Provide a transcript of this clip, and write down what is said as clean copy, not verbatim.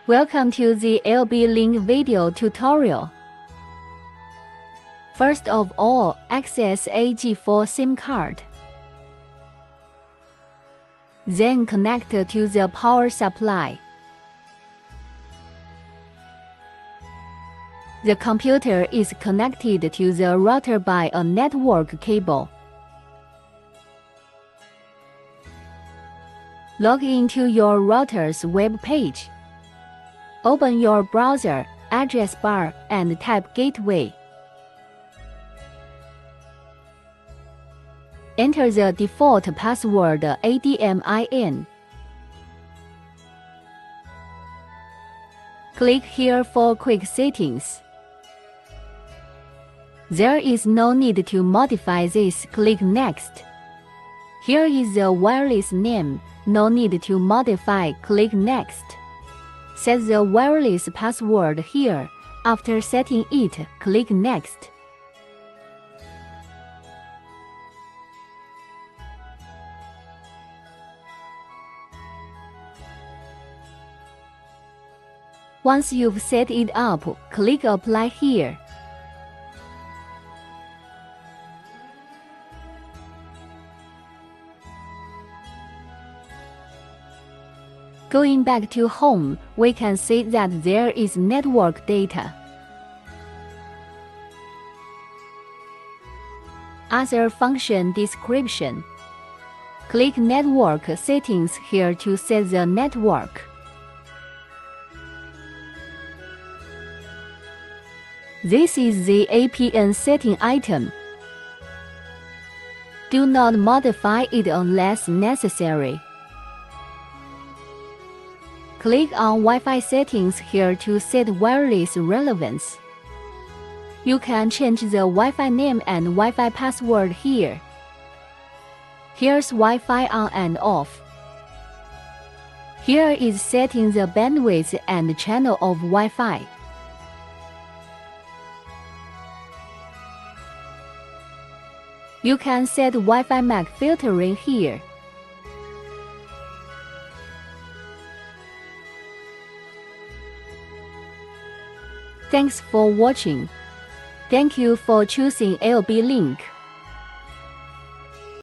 Welcome to the LB-LINK video tutorial. First of all, access a G4 SIM card. Then connect to the power supply. The computer is connected to the router by a network cable. Log into your router's web page. Open your browser, address bar, and type gateway. Enter the default password ADMIN. Click here for quick settings. There is no need to modify this. Click Next. Here is the wireless name. No need to modify. Click Next. Set the wireless password here. After setting it, click Next. Once you've set it up, click Apply here. Going back to home, we can see that there is network data. Other function description. Click Network Settings here to set the network. This is the APN setting item. Do not modify it unless necessary. Click on Wi-Fi settings here to set wireless relevance. You can change the Wi-Fi name and Wi-Fi password here. Here's Wi-Fi on and off. Here is setting the bandwidth and channel of Wi-Fi. You can set Wi-Fi MAC filtering here. Thanks for watching. Thank you for choosing LB-LINK.